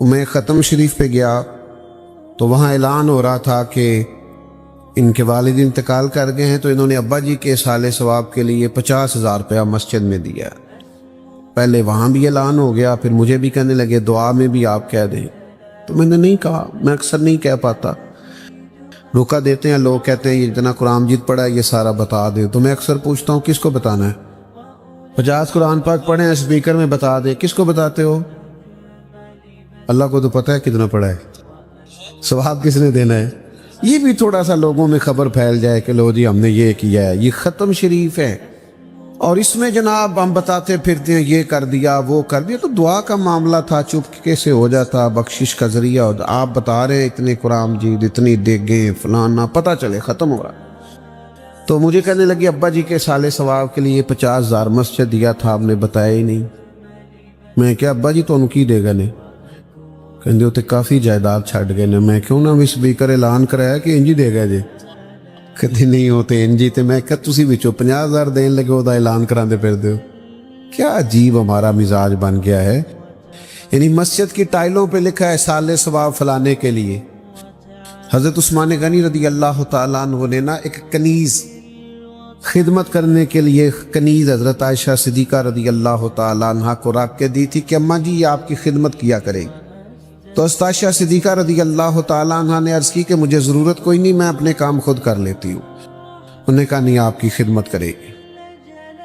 میں ختم شریف پہ گیا تو وہاں اعلان ہو رہا تھا کہ ان کے والد انتقال کر گئے ہیں، تو انہوں نے ابا جی کے سال ثواب کے لیے 50,000 روپیہ مسجد میں دیا۔ پہلے وہاں بھی اعلان ہو گیا، پھر مجھے بھی کہنے لگے دعا میں بھی آپ کہہ دیں، تو میں نے نہیں کہا، میں اکثر نہیں کہہ پاتا، روکا دیتے ہیں لوگ، کہتے ہیں یہ جتنا قرآن مجید پڑھا ہے یہ سارا بتا دیں، تو میں اکثر پوچھتا ہوں کس کو بتانا ہے؟ 50 قرآن پاک پڑھے ہیں اسپیکر میں بتا دیں، کس کو بتاتے ہو؟ اللہ کو تو پتہ ہے کتنا پڑھا ہے، ثواب کس نے دینا ہے؟ یہ بھی تھوڑا سا لوگوں میں خبر پھیل جائے کہ لو جی ہم نے یہ کیا ہے، یہ ختم شریف ہے اور اس میں جناب ہم بتاتے پھرتے ہیں یہ کر دیا وہ کر دیا، تو دعا کا معاملہ تھا، چپکے سے ہو جاتا، بخشش کا ذریعہ ہوتا۔ آپ بتا رہے ہیں اتنے قرآن مجید، اتنی دیگیں فلانا، پتہ چلے ختم ہو رہا۔ تو مجھے کہنے لگی ابا جی کے سال ثواب کے لیے 50,000 مسجد دیا تھا، آپ نے بتایا ہی نہیں۔ میں کیا ابا جی تو ان کی دے گا نے، کہندے ہوتے کافی جائیداد چھڑ گئے نے۔ میں کیوں نہ بھی سپیکر اعلان کرایا کہ انجی دے گا جی، کہتے نہیں ہوتے انجی، تے میں کہا تسی وچوں 50,000 دین لگے وہ دا اعلان کراندے پھر دیو۔ کیا عجیب ہمارا مزاج بن گیا ہے، یعنی مسجد کی ٹائلوں پہ لکھا ہے سال ثواب فلانے کے لیے۔ حضرت عثمان غنی رضی اللہ تعالیٰ عنہ نے نا ایک کنیز خدمت کرنے کے لیے کنیز حضرت عائشہ صدیقہ رضی اللہ تعالیٰ عنہ کو رکھ کے دی تھی کہ اماں جی یہ آپ کی خدمت کیا کرے گی۔ تو حضرت عائشہ صدیقہ رضی اللہ تعالیٰ عنہ نے عرض کی کہ مجھے ضرورت کوئی نہیں، میں اپنے کام خود کر لیتی ہوں۔ انہوں نے کہا نہیں آپ کی خدمت کرے گی۔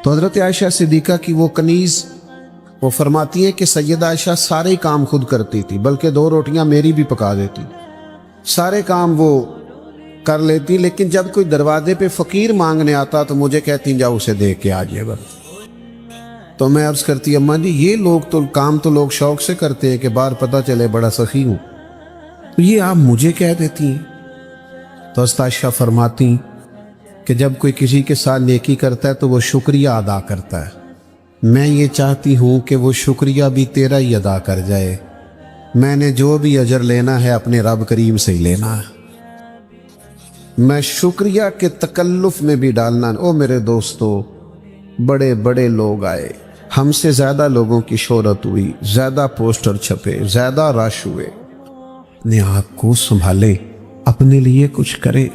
تو حضرت عائشہ صدیقہ کی وہ کنیز، وہ فرماتی ہے کہ سیدہ عائشہ سارے کام خود کرتی تھی، بلکہ 2 روٹیاں میری بھی پکا دیتی، سارے کام وہ کر لیتی، لیکن جب کوئی دروازے پہ فقیر مانگنے آتا تو مجھے کہتی جاؤ اسے دے کے آ جائے گا۔ تو میں عرض کرتی اماں جی یہ لوگ تو کام تو لوگ شوق سے کرتے ہیں کہ باہر پتہ چلے بڑا سخی ہوں، تو یہ آپ مجھے کہہ دیتی ہیں۔ تو حضرت عائشہ فرماتی کہ جب کوئی کسی کے ساتھ نیکی کرتا ہے تو وہ شکریہ ادا کرتا ہے، میں یہ چاہتی ہوں کہ وہ شکریہ بھی تیرا ہی ادا کر جائے، میں نے جو بھی اجر لینا ہے اپنے رب کریم سے ہی لینا ہے، میں شکریہ کے تکلف میں بھی ڈالنا۔ او میرے دوستو، بڑے بڑے لوگ آئے، ہم سے زیادہ لوگوں کی شہرت ہوئی، زیادہ پوسٹر چھپے، زیادہ رش ہوئے، اپنے آپ کو سنبھالے، اپنے لیے کچھ کرے۔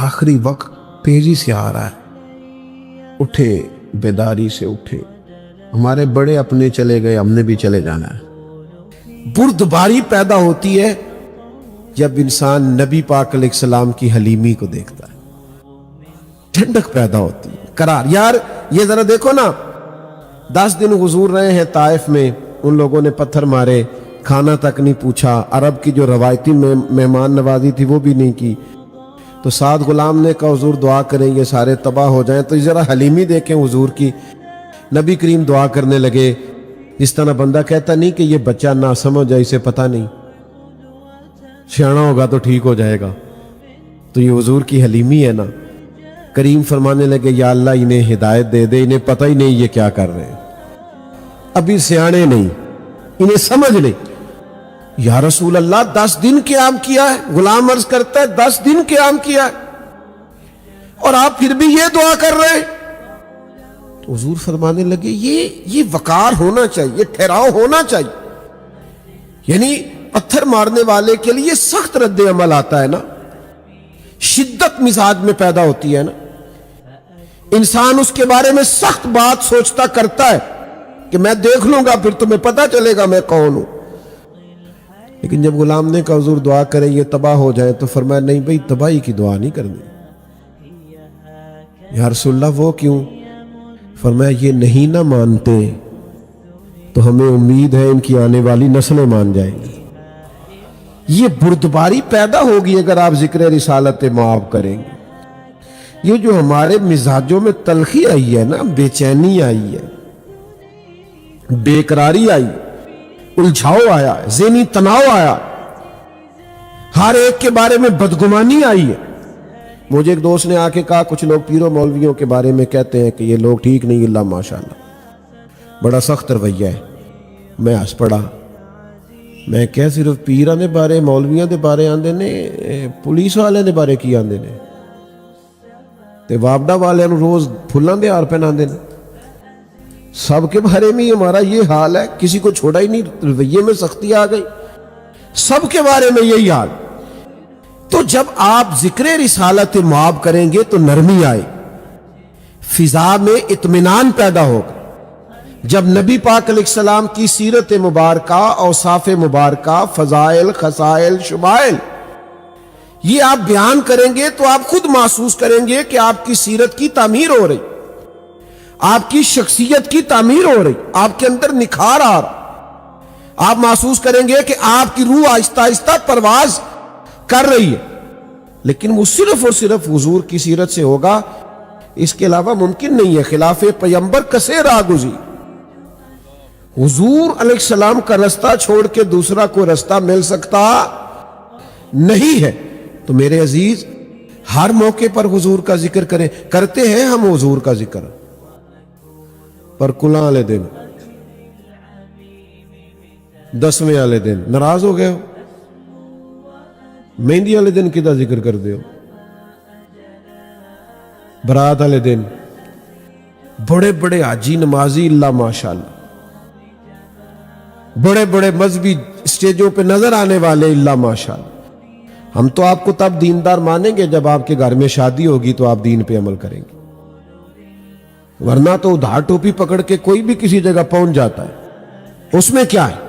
آخری وقت تیزی سے آ رہا ہے، اٹھے، بیداری سے اٹھے، ہمارے بڑے اپنے چلے گئے، ہم نے بھی چلے جانا ہے۔ بردباری پیدا ہوتی ہے جب انسان نبی پاک علیہ السلام کی حلیمی کو دیکھتا ہے، ٹھنڈک پیدا ہوتی ہے، قرار۔ یار یہ ذرا دیکھو نا، 10 دن حضور رہے ہیں طائف میں، ان لوگوں نے پتھر مارے، کھانا تک نہیں پوچھا، عرب کی جو روایتی مہمان نوازی تھی وہ بھی نہیں کی، تو 7 غلام نے کہا حضور دعا کریں یہ سارے تباہ ہو جائیں۔ تو ذرا حلیمی دیکھیں حضور کی، نبی کریم دعا کرنے لگے۔ اس طرح بندہ کہتا نہیں کہ یہ بچہ نہ سمجھ ہے، اسے پتہ نہیں، سیانا ہوگا تو ٹھیک ہو جائے گا، تو یہ حضور کی حلیمی ہے نا۔ کریم فرمانے لگے یا اللہ انہیں ہدایت دے دے، انہیں پتہ ہی نہیں یہ کیا کر رہے ہیں، ابھی سیانے نہیں، انہیں سمجھ نہیں۔ یا رسول اللہ 10 دن قیام کیا ہے، غلام عرض کرتا ہے 10 دن قیام کیا ہے اور آپ پھر بھی یہ دعا کر رہے ہیں۔ تو حضور فرمانے لگے یہ وقار ہونا چاہیے، یہ ٹھہراؤ ہونا چاہیے، یعنی پتھر مارنے والے کے لیے سخت رد عمل آتا ہے نا، شدت مزاج میں پیدا ہوتی ہے نا، انسان اس کے بارے میں سخت بات سوچتا کرتا ہے کہ میں دیکھ لوں گا پھر تمہیں پتہ چلے گا میں کون ہوں۔ لیکن جب غلام نے کہا حضور دعا کریں یہ تباہ ہو جائے، تو فرمایا نہیں بھئی تباہی کی دعا نہیں کرنی۔ یا رسول اللہ وہ کیوں؟ فرمایا یہ نہیں نہ مانتے تو ہمیں امید ہے ان کی آنے والی نسلیں مان جائیں گی۔ یہ بردباری پیدا ہوگی اگر آپ ذکر رسالت معاب کریں گے۔ یہ جو ہمارے مزاجوں میں تلخی آئی ہے نا، بے چینی آئی ہے، بے قراری آئی، الجھاؤ آیا ہے، ذہنی تناؤ آیا، ہر ایک کے بارے میں بدگمانی آئی ہے۔ مجھے ایک دوست نے آ کے کہا کچھ لوگ پیروں مولویوں کے بارے میں کہتے ہیں کہ یہ لوگ ٹھیک نہیں، اللہ ماشاءاللہ بڑا سخت رویہ ہے۔ میں ہنس پڑا، میں کہہ صرف پیراں دے بارے مولویاں دے بارے آندے نے، پولیس والے دے بارے کی آندے نے، تے وابڈا والے روز پھلاں دے ہار پہناندے نے، سب کے بارے میں ہمارا یہ حال ہے، کسی کو چھوڑا ہی نہیں، رویے میں سختی آ گئی، سب کے بارے میں یہی حال۔ تو جب آپ ذکر رسالت مآب کریں گے تو نرمی آئے، فضا میں اطمینان پیدا ہوگا۔ جب نبی پاک علیہ السلام کی سیرت مبارکہ، اوصاف مبارکہ، فضائل، خصائل، شمائل یہ آپ بیان کریں گے تو آپ خود محسوس کریں گے کہ آپ کی سیرت کی تعمیر ہو رہی، آپ کی شخصیت کی تعمیر ہو رہی، آپ کے اندر نکھار آ رہا، آپ محسوس کریں گے کہ آپ کی روح آہستہ آہستہ پرواز کر رہی ہے۔ لیکن وہ صرف اور صرف حضور کی سیرت سے ہوگا، اس کے علاوہ ممکن نہیں ہے۔ خلاف پیمبر کسے راہ گزی، حضور علیہ السلام کا رستہ چھوڑ کے دوسرا کوئی رستہ مل سکتا نہیں ہے۔ تو میرے عزیز، ہر موقع پر حضور کا ذکر کریں، کرتے ہیں ہم حضور کا ذکر، پر کلاں والے دن، 10ویں والے دن ناراض ہو گئے ہو، مہندی والے دن کدا ذکر کر دے ہو، برات والے دن بڑے بڑے حاجی نمازی اللہ ماشاءاللہ، بڑے بڑے مذہبی اسٹیجوں پہ نظر آنے والے اللہ ماشاءاللہ، ہم تو آپ کو تب دیندار مانیں گے جب آپ کے گھر میں شادی ہوگی تو آپ دین پہ عمل کریں گے، ورنہ تو ادھار ٹوپی پکڑ کے کوئی بھی کسی جگہ پہنچ جاتا ہے، اس میں کیا ہے؟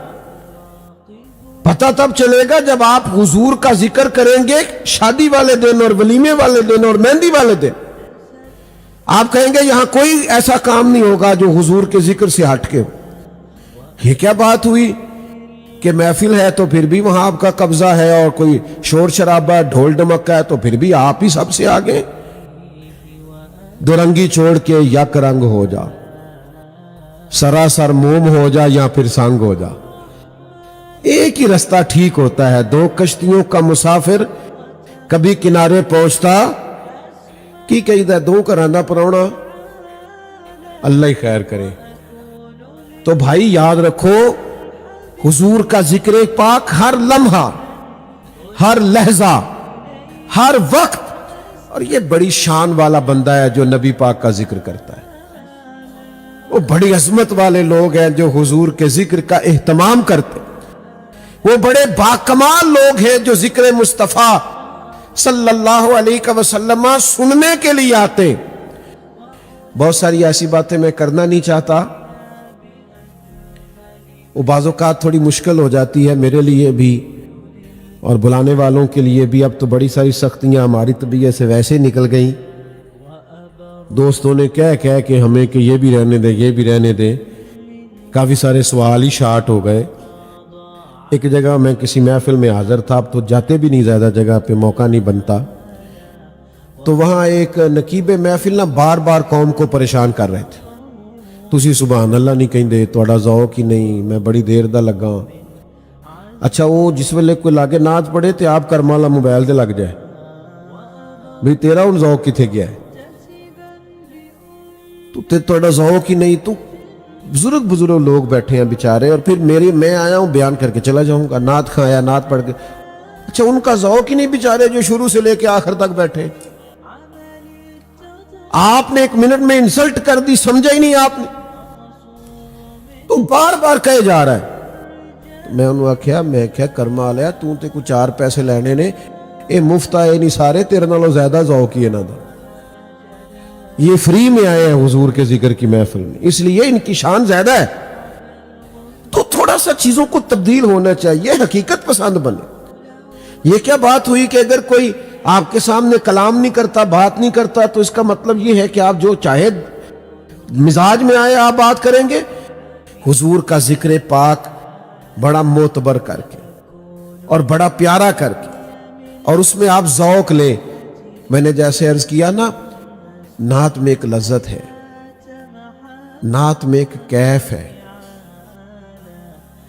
پتہ تب چلے گا جب آپ حضور کا ذکر کریں گے شادی والے دن اور ولیمے والے دن اور مہندی والے دن، آپ کہیں گے یہاں کوئی ایسا کام نہیں ہوگا جو حضور کے ذکر سے ہٹ کے ہو۔ یہ کیا بات ہوئی کہ محفل ہے تو پھر بھی وہاں آپ کا قبضہ ہے، اور کوئی شور شرابہ ڈھول ڈمکا ہے تو پھر بھی آپ ہی سب سے آگے؟ دو رنگی چھوڑ کے یک رنگ ہو جا، سراسر موم ہو جا یا پھر سنگ ہو جا، ایک ہی رستہ ٹھیک ہوتا ہے۔ دو کشتیوں کا مسافر کبھی کنارے پہنچتا کی کہی دا دو کرانا پرونا، اللہ ہی خیر کرے۔ تو بھائی یاد رکھو، حضور کا ذکر پاک ہر لمحہ، ہر لہجہ، ہر وقت، اور یہ بڑی شان والا بندہ ہے جو نبی پاک کا ذکر کرتا ہے، وہ بڑی عظمت والے لوگ ہیں جو حضور کے ذکر کا اہتمام کرتے، وہ بڑے باکمال لوگ ہیں جو ذکر مصطفیٰ صلی اللہ علیہ وسلم سننے کے لیے آتے۔ بہت ساری ایسی باتیں میں کرنا نہیں چاہتا، وہ بعض اوقات تھوڑی مشکل ہو جاتی ہے میرے لیے بھی اور بلانے والوں کے لیے بھی۔ اب تو بڑی ساری سختیاں ہماری طبیعت سے ویسے نکل گئیں، دوستوں نے کہہ کہ ہمیں کہ یہ بھی رہنے دے، یہ بھی رہنے دے، کافی سارے سوال ہی شارٹ ہو گئے۔ ایک جگہ میں کسی محفل میں حاضر تھا، اب تو جاتے بھی نہیں، زیادہ جگہ پہ موقع نہیں بنتا، تو وہاں ایک نقیب محفل نہ بار بار قوم کو پریشان کر رہے تھے، تسی سبحان اللہ نہیں کہیں دے، توڑا ذوق ہی نہیں، میں بڑی دیر دا لگا۔ اچھا وہ جس ویلے کوئی لاگے نعت پڑھے تے آپ کرمالا موبائل دے لگ جائے، بھئی تیرا ان ذوق کتھے گیا ہے، تو تے توڑا ذوق ہی نہیں۔ تو بزرگ لوگ بیٹھے ہیں بیچارے، اور پھر میں آیا ہوں بیان کر کے چلا جاؤں گا، نعت کھایا نعت پڑھ کے، اچھا ان کا ذوق ہی نہیں بیچارے جو شروع سے لے کے آخر تک بیٹھے، آپ نے ایک منٹ میں انسلٹ کر دی، سمجھا ہی نہیں آپ نے، تو بار بار کہے جا رہا ہے۔ میں انہوں آکھیا، میں کیا کرما لیا تو تے کچھ 4 پیسے لینے نے، اے مفت آئے نہیں سارے، تیرے نالوں زیادہ ذوق ہی ہے نا دا، یہ فری میں آئے ہیں حضور کے ذکر کی محفل میں، اس لیے ان کی شان زیادہ ہے۔ تو تھوڑا سا چیزوں کو تبدیل ہونا چاہیے، حقیقت پسند بنے۔ یہ کیا بات ہوئی کہ اگر کوئی آپ کے سامنے کلام نہیں کرتا، بات نہیں کرتا، تو اس کا مطلب یہ ہے کہ آپ جو چاہے مزاج میں آئے آپ بات کریں گے؟ حضور کا ذکر پاک بڑا معتبر کر کے اور بڑا پیارا کر کے، اور اس میں آپ ذوق لیں۔ میں نے جیسے عرض کیا نا، نعت میں ایک لذت ہے، نعت میں ایک کیف ہے۔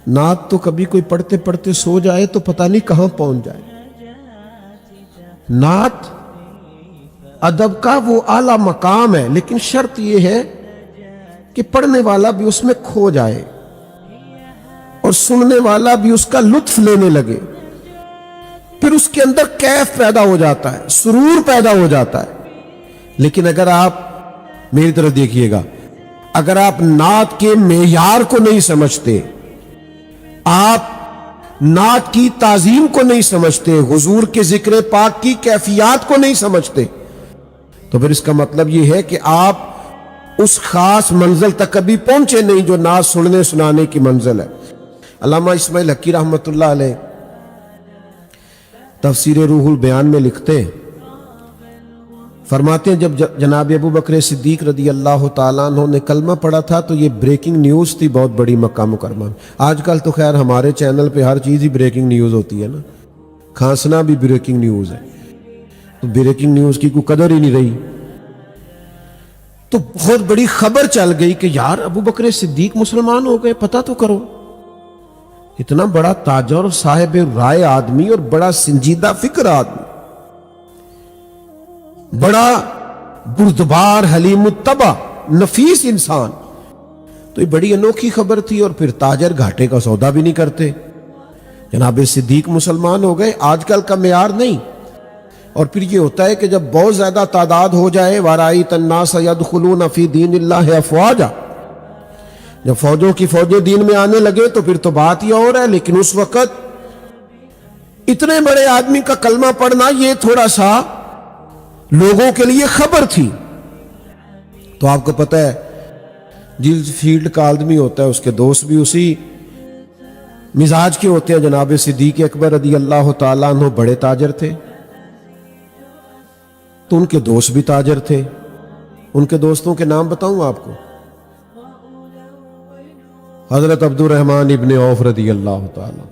نعت تو کبھی کوئی پڑھتے پڑھتے سو جائے تو پتہ نہیں کہاں پہنچ جائے۔ نعت ادب کا وہ اعلیٰ مقام ہے، لیکن شرط یہ ہے کہ پڑھنے والا بھی اس میں کھو جائے اور سننے والا بھی اس کا لطف لینے لگے، پھر اس کے اندر کیف پیدا ہو جاتا ہے، سرور پیدا ہو جاتا ہے۔ لیکن اگر آپ میری طرف دیکھیے گا، اگر آپ نعت کے معیار کو نہیں سمجھتے، آپ نعت کی تعظیم کو نہیں سمجھتے، حضور کے ذکر پاک کی کیفیات کو نہیں سمجھتے، تو پھر اس کا مطلب یہ ہے کہ آپ اس خاص منزل تک کبھی پہنچے نہیں جو نعت سننے سنانے کی منزل ہے۔ علامہ اسماعیل حقی رحمۃ اللہ علیہ تفسیر روح البیان میں لکھتے ہیں، فرماتے ہیں جب جناب ابو بکر صدیق رضی اللہ تعالیٰ عنہ نے کلمہ پڑھا تھا تو یہ بریکنگ نیوز تھی بہت بڑی مکہ مکرمہ میں۔ آج کل تو خیر ہمارے چینل پہ ہر چیز ہی بریکنگ نیوز ہوتی ہے نا، کھانسنا بھی بریکنگ نیوز ہے، تو بریکنگ نیوز کی کوئی قدر ہی نہیں رہی۔ تو بہت بڑی خبر چل گئی کہ یار ابو بکر صدیق مسلمان ہو گئے، پتہ تو کرو۔ اتنا بڑا تاجر اور صاحب رائے آدمی اور بڑا سنجیدہ فکر آدمی، بڑا بردبار حلیم الطبع نفیس انسان، تو یہ بڑی انوکھی خبر تھی۔ اور پھر تاجر گھاٹے کا سودا بھی نہیں کرتے، جناب صدیق مسلمان ہو گئے، آج کل کا معیار نہیں۔ اور پھر یہ ہوتا ہے کہ جب بہت زیادہ تعداد ہو جائے، وَرَأَيْتَ النَّاسَ يَدْخُلُونَ فِي دِينِ اللَّهِ أَفْوَاجًا، جب فوجوں کی فوجیں دین میں آنے لگے تو پھر تو بات ہی اور ہے۔ لیکن اس وقت اتنے بڑے آدمی کا کلمہ پڑھنا یہ تھوڑا سا لوگوں کے لیے خبر تھی۔ تو آپ کو پتہ ہے جس فیلڈ کا آدمی ہوتا ہے اس کے دوست بھی اسی مزاج کے ہوتے ہیں۔ جناب صدیق اکبر رضی اللہ تعالیٰ عنہ بڑے تاجر تھے، تو ان کے دوست بھی تاجر تھے۔ ان کے دوستوں کے نام بتاؤں آپ کو، حضرت عبد الرحمن ابن عوف رضی اللہ تعالیٰ،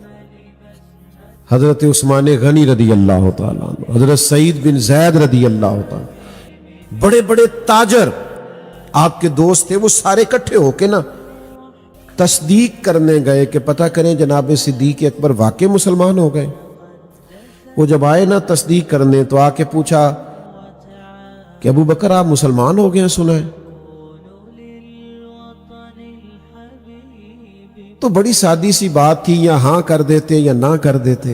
حضرت عثمان غنی رضی اللہ تعالیٰ، حضرت سعید بن زید رضی اللہ تعالیٰ، بڑے بڑے تاجر آپ کے دوست تھے۔ وہ سارے اکٹھے ہو کے نا تصدیق کرنے گئے کہ پتہ کریں جناب صدیق اکبر واقع مسلمان ہو گئے۔ وہ جب آئے نا تصدیق کرنے تو آ کے پوچھا کہ ابو بکر آپ مسلمان ہو گئے ہیں سنا ہے؟ تو بڑی سادی سی بات تھی، یا ہاں کر دیتے یا نہ کر دیتے۔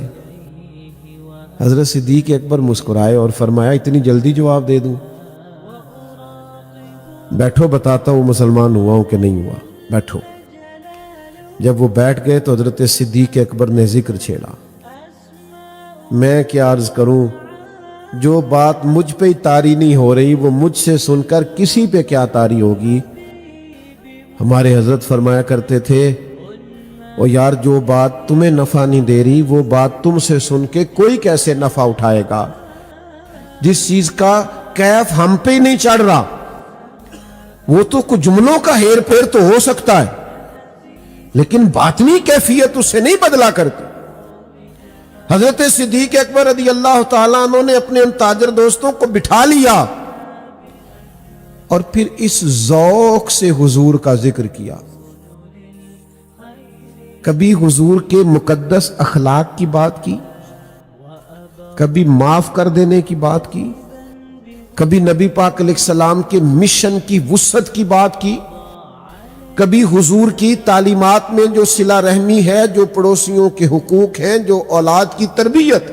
حضرت صدیق اکبر مسکرائے اور فرمایا اتنی جلدی جواب دے دوں؟ بیٹھو بتاتا ہوں مسلمان ہوا ہوں کہ نہیں ہوا، بیٹھو۔ جب وہ بیٹھ گئے تو حضرت صدیق اکبر نے ذکر چھیڑا۔ میں کیا عرض کروں، جو بات مجھ پہ ہی طاری نہیں ہو رہی وہ مجھ سے سن کر کسی پہ کیا طاری ہوگی۔ ہمارے حضرت فرمایا کرتے تھے او یار جو بات تمہیں نفع نہیں دے رہی وہ بات تم سے سن کے کوئی کیسے نفع اٹھائے گا؟ جس چیز کا کیف ہم پہ ہی نہیں چڑھ رہا وہ تو کچھ جملوں کا ہیر پھیر تو ہو سکتا ہے، لیکن باطنی کیفیت اس سے نہیں بدلا کرتی۔ حضرت صدیق اکبر رضی اللہ تعالیٰ عنہ نے اپنے ان تاجر دوستوں کو بٹھا لیا اور پھر اس ذوق سے حضور کا ذکر کیا۔ کبھی حضور کے مقدس اخلاق کی بات کی، کبھی معاف کر دینے کی بات کی، کبھی نبی پاک علیہ السلام کے مشن کی وسعت کی بات کی، کبھی حضور کی تعلیمات میں جو صلہ رحمی ہے، جو پڑوسیوں کے حقوق ہیں، جو اولاد کی تربیت،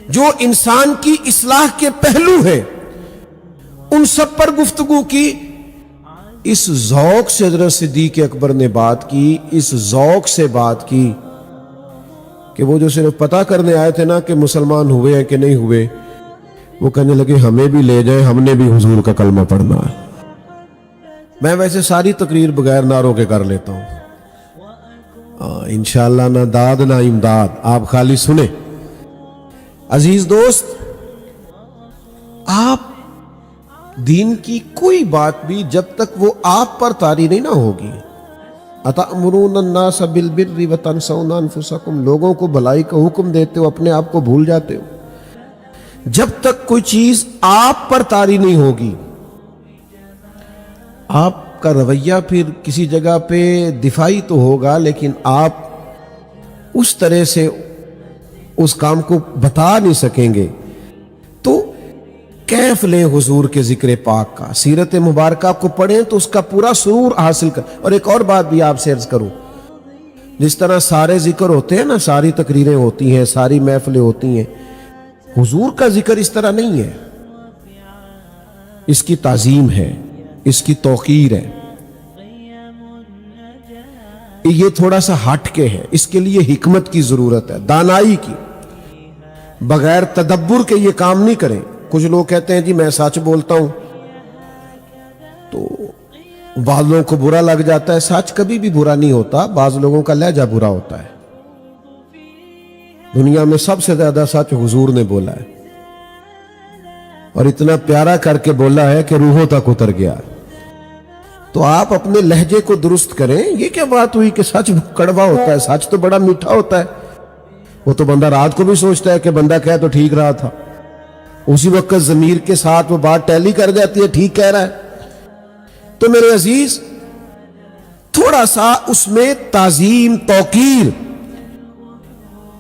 جو انسان کی اصلاح کے پہلو ہیں، ان سب پر گفتگو کی۔ اس ذوق سے حضرت صدیق اکبر نے بات کی، اس ذوق سے بات کی کہ وہ جو صرف پتہ کرنے آئے تھے نا کہ مسلمان ہوئے ہیں کہ نہیں ہوئے، وہ کہنے لگے ہمیں بھی لے جائیں، ہم نے بھی حضور کا کلمہ پڑھنا ہے۔ میں ویسے ساری تقریر بغیر نعروں کے کر لیتا ہوں، انشاءاللہ نہ داد نہ امداد، آپ خالی سنیں۔ عزیز دوست، آپ دین کی کوئی بات بھی جب تک وہ آپ پر طاری نہیں نہ ہوگی، اَتَأْمُرُونَ النَّاسَ بِالْبِرِّ وَتَنْسَوْنَ أَنفُسَكُمْ، لوگوں کو بھلائی کا حکم دیتے ہو اپنے آپ کو بھول جاتے ہو۔ جب تک کوئی چیز آپ پر طاری نہیں ہوگی، آپ کا رویہ پھر کسی جگہ پہ دفاعی تو ہوگا، لیکن آپ اس طرح سے اس کام کو بتا نہیں سکیں گے۔ تو کیف لیں حضور کے ذکر پاک کا، سیرت مبارکہ کو پڑھیں تو اس کا پورا سرور حاصل کر۔ اور ایک اور بات بھی آپ سے عرض کروں، جس طرح سارے ذکر ہوتے ہیں نا، ساری تقریریں ہوتی ہیں، ساری محفلیں ہوتی ہیں، حضور کا ذکر اس طرح نہیں ہے، اس کی تعظیم ہے، اس کی توقیر ہے. یہ تھوڑا سا ہٹ کے ہے, اس کے لیے حکمت کی ضرورت ہے, دانائی کی. بغیر تدبر کے یہ کام نہیں کریں. کچھ لوگ کہتے ہیں جی میں سچ بولتا ہوں, تو بعض لوگوں کو برا لگ جاتا ہے. سچ کبھی بھی برا نہیں ہوتا, بعض لوگوں کا لہجہ برا ہوتا ہے. دنیا میں سب سے زیادہ سچ حضور نے بولا ہے, اور اتنا پیارا کر کے بولا ہے کہ روحوں تک اتر گیا. تو آپ اپنے لہجے کو درست کریں. یہ کیا بات ہوئی کہ سچ کڑوا ہوتا ہے؟ سچ تو بڑا میٹھا ہوتا ہے. وہ تو بندہ رات کو بھی سوچتا ہے کہ بندہ کہے تو ٹھیک رہا تھا, اسی وقت ضمیر کے ساتھ وہ بات ٹیلی کر جاتی ہے, ٹھیک کہہ رہا ہے. تو میرے عزیز, تھوڑا سا اس میں تعظیم, توقیر.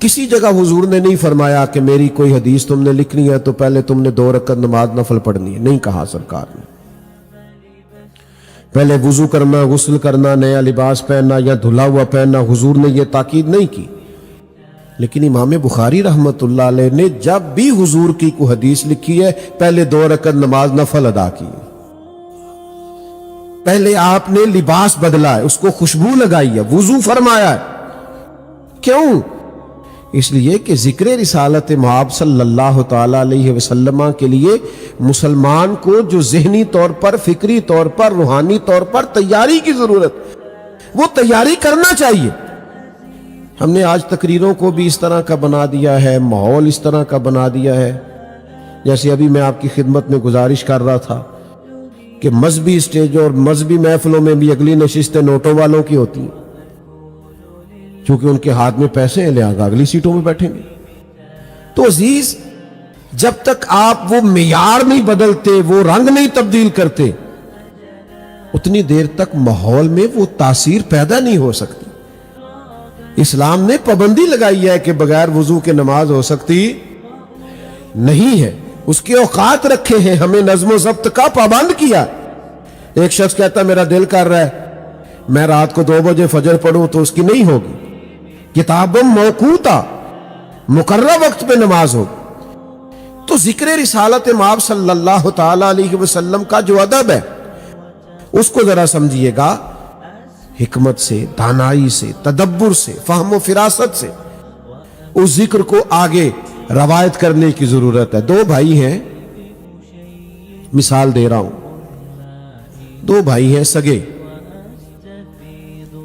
کسی جگہ حضور نے نہیں فرمایا کہ میری کوئی حدیث تم نے لکھنی ہے تو پہلے تم نے 2 رکعت نماز نفل پڑھنی ہے. نہیں کہا سرکار نے. پہلے وضو کرنا, غسل کرنا, نیا لباس پہننا یا دھلا ہوا پہننا, حضور نے یہ تاکید نہیں کی. لیکن امام بخاری رحمت اللہ علیہ نے جب بھی حضور کی کوئی حدیث لکھی ہے پہلے 2 رکعت نماز نفل ادا کی. پہلے آپ نے لباس بدلا ہے, اس کو خوشبو لگائی ہے, وضو فرمایا ہے. کیوں؟ اس لیے کہ ذکر رسالت مآب صلی اللہ تعالی علیہ وسلم کے لیے مسلمان کو جو ذہنی طور پر, فکری طور پر, روحانی طور پر تیاری کی ضرورت, وہ تیاری کرنا چاہیے. ہم نے آج تقریروں کو بھی اس طرح کا بنا دیا ہے, ماحول اس طرح کا بنا دیا ہے. جیسے ابھی میں آپ کی خدمت میں گزارش کر رہا تھا کہ مذہبی اسٹیجوں اور مذہبی محفلوں میں بھی اگلی نشستیں نوٹوں والوں کی ہوتی ہیں, چونکہ ان کے ہاتھ میں پیسے ہیں, لہذا اگلی سیٹوں میں بیٹھیں گے. تو عزیز, جب تک آپ وہ معیار نہیں بدلتے, وہ رنگ نہیں تبدیل کرتے, اتنی دیر تک ماحول میں وہ تاثیر پیدا نہیں ہو سکتی. اسلام نے پابندی لگائی ہے کہ بغیر وضو کے نماز ہو سکتی نہیں ہے. اس کے اوقات رکھے ہیں, ہمیں نظم و ضبط کا پابند کیا. ایک شخص کہتا میرا دل کر رہا ہے میں رات کو 2 بجے فجر پڑھوں, تو اس کی نہیں ہوگی. کتابم موقوتا, مقررہ وقت پہ نماز ہوگی. تو ذکر رسالت مآب صلی اللہ تعالی علیہ وسلم کا جو ادب ہے اس کو ذرا سمجھیے گا, حکمت سے, دانائی سے, تدبر سے, فہم و فراست سے اس ذکر کو آگے روایت کرنے کی ضرورت ہے. 2 بھائی ہیں, مثال دے رہا ہوں, 2 بھائی ہیں سگے,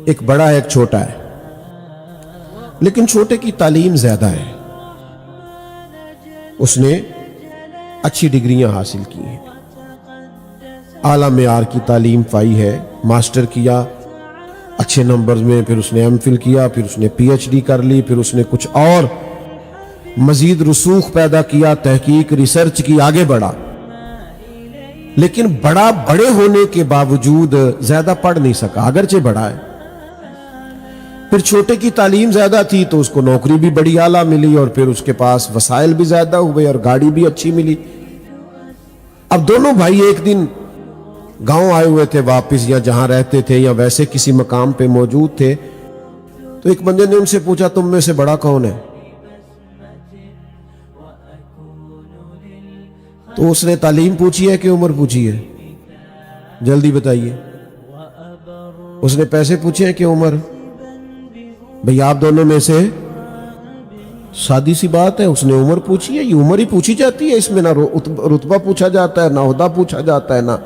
ایک بڑا ہے ایک چھوٹا ہے, لیکن چھوٹے کی تعلیم زیادہ ہے. اس نے اچھی ڈگریاں حاصل کی ہیں, اعلیٰ معیار کی تعلیم پائی ہے, ماسٹر کیا اچھے نمبرز میں, پھر اس نے ایم فل کیا, پھر اس نے پی ایچ ڈی کر لی, پھر اس نے کچھ اور مزید رسوخ پیدا کیا, تحقیق, ریسرچ کی, آگے بڑھا. لیکن بڑے ہونے کے باوجود زیادہ پڑھ نہیں سکا, اگرچہ بڑا ہے. پھر چھوٹے کی تعلیم زیادہ تھی تو اس کو نوکری بھی بڑی اعلیٰ ملی, اور پھر اس کے پاس وسائل بھی زیادہ ہوئے اور گاڑی بھی اچھی ملی. اب دونوں بھائی ایک دن گاؤں آئے ہوئے تھے واپس, یا جہاں رہتے تھے یا ویسے کسی مقام پہ موجود تھے, تو ایک بندے نے ان سے پوچھا تم میں سے بڑا کون ہے؟ تو اس نے تعلیم پوچھی ہے کہ عمر پوچھی ہے؟ جلدی بتائیے. اس نے پیسے پوچھے ہیں کہ عمر؟ بھئی آپ دونوں میں سے سادی سی بات ہے, اس نے عمر پوچھی ہے. یہ عمر ہی پوچھی جاتی ہے, اس میں نہ رتبہ پوچھا جاتا ہے, نہ عہدہ پوچھا جاتا ہے, نہ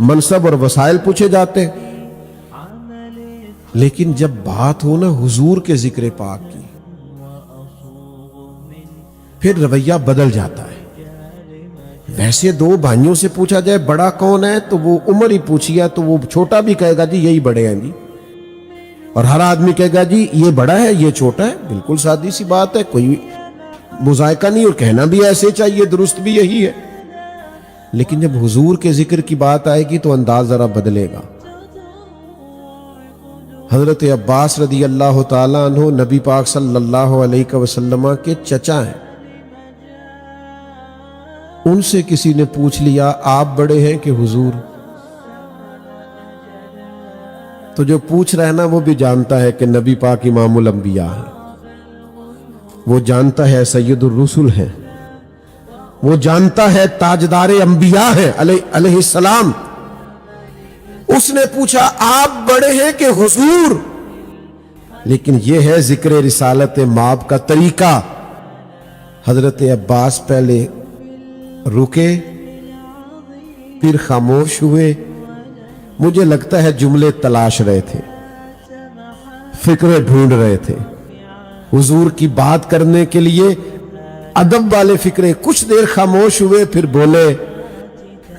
منصب اور وسائل پوچھے جاتے. لیکن جب بات ہو نا حضور کے ذکر پاک کی, پھر رویہ بدل جاتا ہے. ویسے 2 بھائیوں سے پوچھا جائے بڑا کون ہے تو وہ عمر ہی پوچھی ہے, تو وہ چھوٹا بھی کہے گا جی یہی بڑے ہیں جی, اور ہر آدمی کہے گا جی یہ بڑا ہے یہ چھوٹا ہے. بالکل سادی سی بات ہے, کوئی مذائقہ نہیں, اور کہنا بھی ایسے چاہیے, درست بھی یہی ہے. لیکن جب حضور کے ذکر کی بات آئے گی تو انداز ذرا بدلے گا. حضرت عباس رضی اللہ تعالیٰ عنہ نبی پاک صلی اللہ علیہ وسلم کے چچا ہیں. ان سے کسی نے پوچھ لیا آپ بڑے ہیں کہ حضور؟ تو جو پوچھ رہا ہے نا وہ بھی جانتا ہے کہ نبی پاک امام الانبیاء ہیں, وہ جانتا ہے سید الرسل ہیں, وہ جانتا ہے تاجدار انبیاء ہیں علیہ السلام. اس نے پوچھا آپ بڑے ہیں کہ حضور؟ لیکن یہ ہے ذکر رسالت ماب کا طریقہ. حضرت عباس پہلے رکے پھر خاموش ہوئے. مجھے لگتا ہے جملے تلاش رہے تھے, فکریں ڈھونڈ رہے تھے حضور کی بات کرنے کے لیے, ادب والے فکرے. کچھ دیر خاموش ہوئے پھر بولے,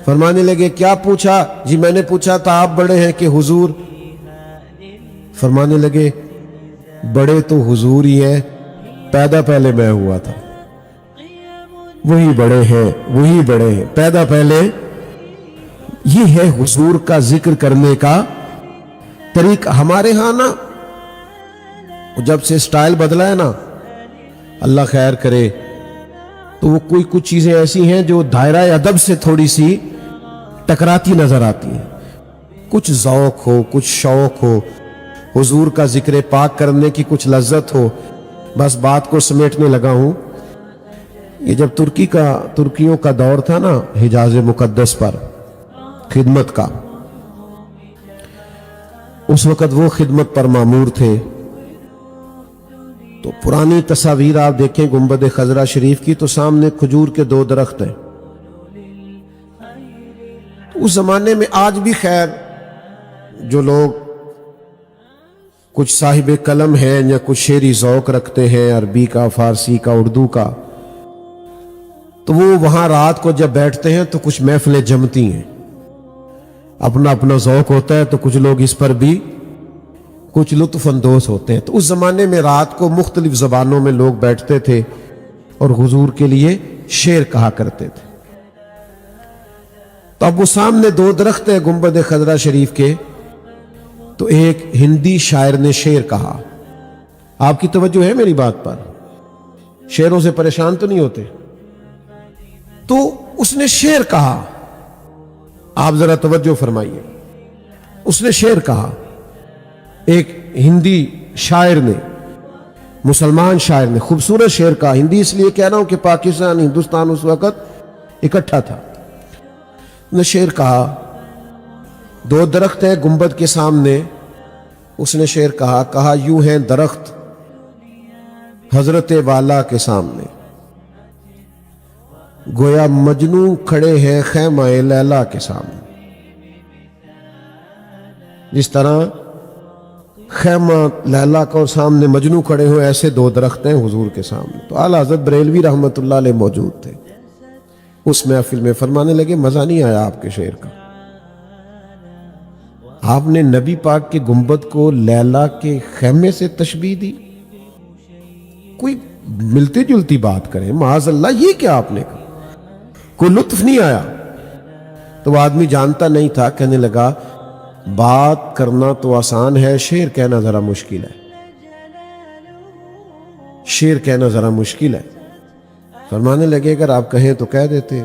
فرمانے لگے کیا پوچھا؟ جی میں نے پوچھا تھا آپ بڑے ہیں کہ حضور؟ فرمانے لگے بڑے تو حضور ہی ہیں, پیدا پہلے میں ہوا تھا. وہی بڑے ہیں, وہی بڑے ہیں, پیدا پہلے. یہ ہے حضور کا ذکر کرنے کا طریقہ. ہمارے ہاں نا جب سے سٹائل بدلا ہے نا, اللہ خیر کرے, تو وہ کوئی کچھ چیزیں ایسی ہیں جو دائرہ ادب سے تھوڑی سی ٹکراتی نظر آتی ہیں. کچھ ذوق ہو, کچھ شوق ہو, حضور کا ذکر پاک کرنے کی کچھ لذت ہو. بس بات کو سمیٹنے لگا ہوں. یہ جب ترکیوں کا دور تھا نا حجاز مقدس پر خدمت کا, اس وقت وہ خدمت پر مامور تھے. تو پرانی تصاویر آپ دیکھیں گنبد خضرا شریف کی, تو سامنے کھجور کے 2 درخت ہیں. اس زمانے میں آج بھی خیر جو لوگ کچھ صاحب قلم ہیں یا کچھ شعری ذوق رکھتے ہیں, عربی کا, فارسی کا, اردو کا, تو وہ وہاں رات کو جب بیٹھتے ہیں تو کچھ محفلیں جمتی ہیں. اپنا اپنا ذوق ہوتا ہے, تو کچھ لوگ اس پر بھی کچھ لطف اندوز ہوتے ہیں. تو اس زمانے میں رات کو مختلف زبانوں میں لوگ بیٹھتے تھے اور حضور کے لیے شعر کہا کرتے تھے. تو اب وہ سامنے 2 درخت ہیں گنبد خضرا شریف کے, تو ایک ہندی شاعر نے شعر کہا. آپ کی توجہ ہے میری بات پر؟ شعروں سے پریشان تو نہیں ہوتے؟ تو اس نے شعر کہا, آپ ذرا توجہ فرمائیے. اس نے شعر کہا, ایک ہندی شاعر نے, مسلمان شاعر نے خوبصورت شعر کہا. ہندی اس لیے کہہ رہا ہوں کہ پاکستان ہندوستان اس وقت اکٹھا تھا. نے شعر کہا, 2 درخت ہیں گنبد کے سامنے. اس نے شعر کہا یوں ہیں درخت حضرت والا کے سامنے, گویا مجنو کھڑے ہیں خیمہ لیلا کے سامنے. جس طرح خیمہ لیلا کو سامنے مجنو کھڑے ہو, ایسے 2 درخت ہیں حضور کے سامنے. تو اعلیٰ حضرت بریلوی رحمت اللہ علیہ موجود تھے اس محفل میں. فرمانے لگے مزہ نہیں آیا آپ کے شعر کا. آپ نے نبی پاک کے گنبد کو لیلا کے خیمے سے تشبیہ دی. کوئی ملتی جلتی بات کریں, معاذ اللہ, یہ کیا آپ نے کہا؟ کوئی لطف نہیں آیا. تو وہ آدمی جانتا نہیں تھا, کہنے لگا بات کرنا تو آسان ہے, شعر کہنا ذرا مشکل ہے. شعر کہنا ذرا مشکل ہے. فرمانے لگے اگر آپ کہیں تو کہہ دیتے,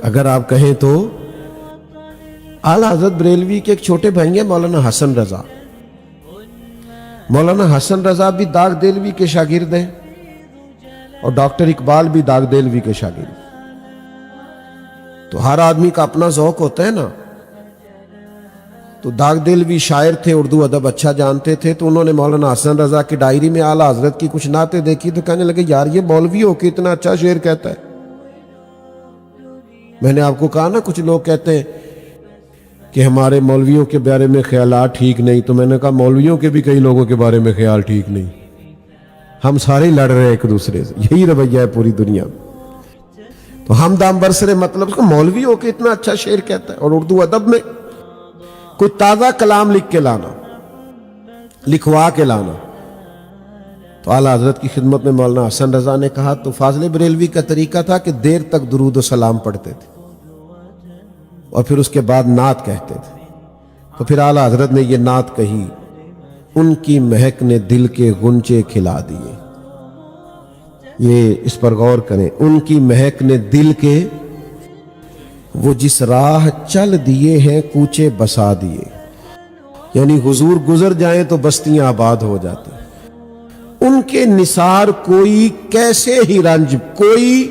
اگر آپ کہیں تو. اعلیٰ حضرت بریلوی کے ایک چھوٹے بھائی ہیں مولانا حسن رضا. مولانا حسن رضا بھی داغ دہلوی کے شاگرد ہیں, اور ڈاکٹر اقبال بھی داغ دہلوی کے شاگرد. تو ہر آدمی کا اپنا ذوق ہوتا ہے نا. تو داغ دہلوی شاعر تھے, اردو ادب اچھا جانتے تھے. تو انہوں نے مولانا حسن رضا کی ڈائری میں اعلیٰ حضرت کی کچھ نعتیں دیکھی, تو کہنے لگے یار یہ مولوی ہو کے اتنا اچھا شعر کہتا ہے. میں نے آپ کو کہا نا کچھ لوگ کہتے ہیں کہ ہمارے مولویوں کے بارے میں خیالات ٹھیک نہیں. تو میں نے کہا مولویوں کے بھی کئی لوگوں کے بارے میں خیال ٹھیک نہیں. ہم سارے لڑ رہے ہیں ایک دوسرے سے, یہی رویہ ہے پوری دنیا میں. تو ہم دام برسرے مطلب اس کو مولوی ہو کے اتنا اچھا شعر کہتا ہے. اور اردو ادب میں کوئی تازہ کلام لکھ کے لانا, لکھوا کے لانا. تو اعلیٰ حضرت کی خدمت میں مولانا حسن رضا نے کہا, تو فاضل بریلوی کا طریقہ تھا کہ دیر تک درود و سلام پڑھتے تھے اور پھر اس کے بعد نعت کہتے تھے. تو پھر اعلیٰ حضرت نے یہ نعت کہی, ان کی مہک نے دل کے غنچے کھلا دیے. یہ اس پر غور کریں, ان کی مہک نے دل کے, وہ جس راہ چل دیے ہیں کوچے بسا دیے. یعنی حضور گزر جائیں تو بستیاں آباد ہو جاتی. ان کے نثار کوئی کیسے ہی رنج, کوئی